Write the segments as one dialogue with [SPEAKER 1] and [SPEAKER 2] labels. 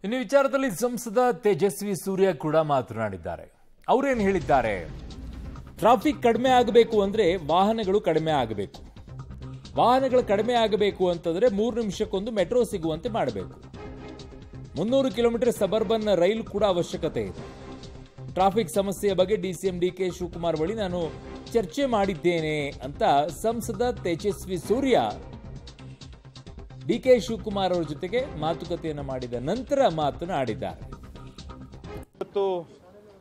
[SPEAKER 1] ಇನ್ನು ವಿಚಾರದಲ್ಲಿ ಸಂಸದ ತೇಜಸ್ವಿ ಸೂರ್ಯ ಕೂಡ ಮಾತನಾಡಿದ್ದಾರೆ. ಅವರೇನು ಹೇಳಿದ್ದಾರೆ?
[SPEAKER 2] ಟ್ರಾಫಿಕ್ ಕಡಿಮೆ ಆಗಬೇಕು ಅಂದ್ರೆ ವಾಹನಗಳು ಕಡಿಮೆ ಆಗಬೇಕು. ವಾಹನಗಳು ಕಡಿಮೆ ಆಗಬೇಕು ಅಂತಂದ್ರೆ 3 ನಿಮಿಷಕ್ಕೊಂದು ಮೆಟ್ರೋ ಸಿಗುವಂತೆ ಮಾಡಬೇಕು. 300 ಕಿಲೋಮೀಟರ್ ಸಬರ್ಬನ್ ರೈಲು ಕೂಡ ಅವಶ್ಯಕತೆ ಇದೆ. ಟ್ರಾಫಿಕ್ ಸಮಸ್ಯೆಯ ಬಗ್ಗೆ ಡಿಸಿಎಂ ಡಿಕೆ ಶಿವಕುಮಾರ್ ಬಳಿ ನಾನು ಚರ್ಚೆ ಮಾಡಿದ್ದೇನೆ ಅಂತ ಸಂಸದ ತೇಜಸ್ವಿ ಸೂರ್ಯ ಡಿಕೆ ಶಿವಕುಮಾರ್ ಅವರ ಜೊತೆಗೆ ಮಾತುಕತೆಯನ್ನು ಮಾಡಿದ ನಂತರ ಮಾತನಾಡಿದ್ದಾರೆ.
[SPEAKER 3] ಇವತ್ತು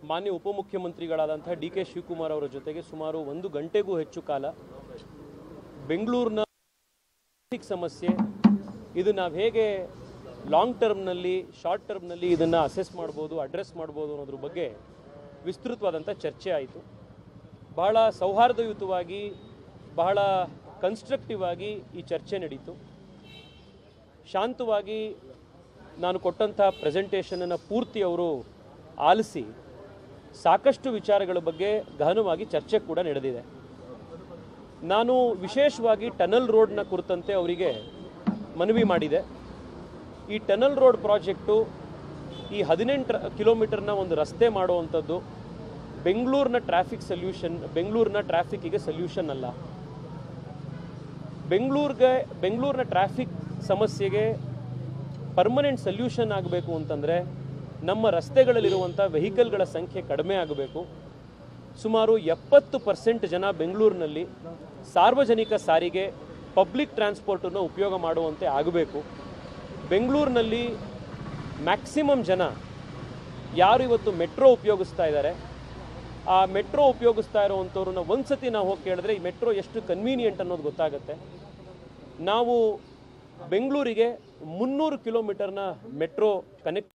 [SPEAKER 3] ಮಾನ್ಯ ಉಪಮುಖ್ಯಮಂತ್ರಿಗಳಾದಂತಹ ಡಿಕೆ ಶಿವಕುಮಾರ್ ಅವರ ಜೊತೆಗೆ ಸುಮಾರು 1 ಗಂಟೆಗೂ ಹೆಚ್ಚು ಕಾಲ ಬೆಂಗಳೂರಿನ ಟ್ರಾಫಿಕ್ ಸಮಸ್ಯೆ, ಇದು ನಾವು ಹೇಗೆ ಲಾಂಗ್ ಟರ್ಮ್ನಲ್ಲಿ ಶಾರ್ಟ್ ಟರ್ಮ್ನಲ್ಲಿ ಇದನ್ನು ಅಸೆಸ್ ಮಾಡ್ಬೋದು, ಅಡ್ರೆಸ್ ಮಾಡ್ಬೋದು ಅನ್ನೋದ್ರ ಬಗ್ಗೆ ವಿಸ್ತೃತವಾದಂಥ ಚರ್ಚೆ ಆಯಿತು. ಬಹಳ ಸೌಹಾರ್ದಯುತವಾಗಿ, ಬಹಳ ಕನ್ಸ್ಟ್ರಕ್ಟಿವ್ ಆಗಿ ಈ ಚರ್ಚೆ ನಡೀತು. ಶಾಂತವಾಗಿ ನಾನು ಕೊಟ್ಟಂಥ ಪ್ರೆಸೆಂಟೇಷನನ್ನು ಪೂರ್ತಿ ಅವರು ಆಲಿಸಿ ಸಾಕಷ್ಟು ವಿಚಾರಗಳ ಬಗ್ಗೆ ಗಹನವಾಗಿ ಚರ್ಚೆ ಕೂಡ ನಡೆದಿದೆ. ನಾನು ವಿಶೇಷವಾಗಿ ಟನಲ್ ರೋಡ್ನ ಕುರಿತಂತೆ ಅವರಿಗೆ ಮನವಿ ಮಾಡಿದೆ. ಈ ಟನಲ್ ರೋಡ್ ಪ್ರಾಜೆಕ್ಟು ಈ 18 ಕಿಲೋಮೀಟರ್ನ ಒಂದು ರಸ್ತೆ ಮಾಡುವಂಥದ್ದು ಬೆಂಗಳೂರಿನ ಟ್ರಾಫಿಕ್ಕಿಗೆ ಸೊಲ್ಯೂಷನ್ ಅಲ್ಲ. ಬೆಂಗಳೂರಿನ ಟ್ರಾಫಿಕ್ ಸಮಸ್ಯೆಗೆ ಪರ್ಮನೆಂಟ್ ಸೊಲ್ಯೂಷನ್ ಆಗಬೇಕು ಅಂತಂದರೆ ನಮ್ಮ ರಸ್ತೆಗಳಲ್ಲಿರುವಂಥ ವೆಹಿಕಲ್ಗಳ ಸಂಖ್ಯೆ ಕಡಿಮೆ ಆಗಬೇಕು. ಸುಮಾರು 70% ಜನ ಬೆಂಗಳೂರಿನಲ್ಲಿ ಸಾರ್ವಜನಿಕ ಸಾರಿಗೆ, ಪಬ್ಲಿಕ್ ಟ್ರಾನ್ಸ್ಪೋರ್ಟನ್ನು ಉಪಯೋಗ ಮಾಡುವಂತೆ ಆಗಬೇಕು. ಬೆಂಗಳೂರಿನಲ್ಲಿ ಮ್ಯಾಕ್ಸಿಮಮ್ ಜನ ಯಾರು ಇವತ್ತು ಮೆಟ್ರೋ ಉಪಯೋಗಿಸ್ತಾ ಇದ್ದಾರೆ, ಆ ಮೆಟ್ರೋ ಉಪಯೋಗಿಸ್ತಾ ಇರೋವಂಥವ್ರನ್ನ ಒಂದು ಸತಿ ನಾವು ಹೋಗಿ ಕೇಳಿದ್ರೆ ಈ ಮೆಟ್ರೋ ಎಷ್ಟು ಕನ್ವೀನಿಯೆಂಟ್ ಅನ್ನೋದು ಗೊತ್ತಾಗುತ್ತೆ. ನಾವು ಬೆಂಗಳೂರಿಗೆ 300 ಕಿಲೋಮೀಟರ್ನ ಮೆಟ್ರೋ ಕನೆಕ್ಟ್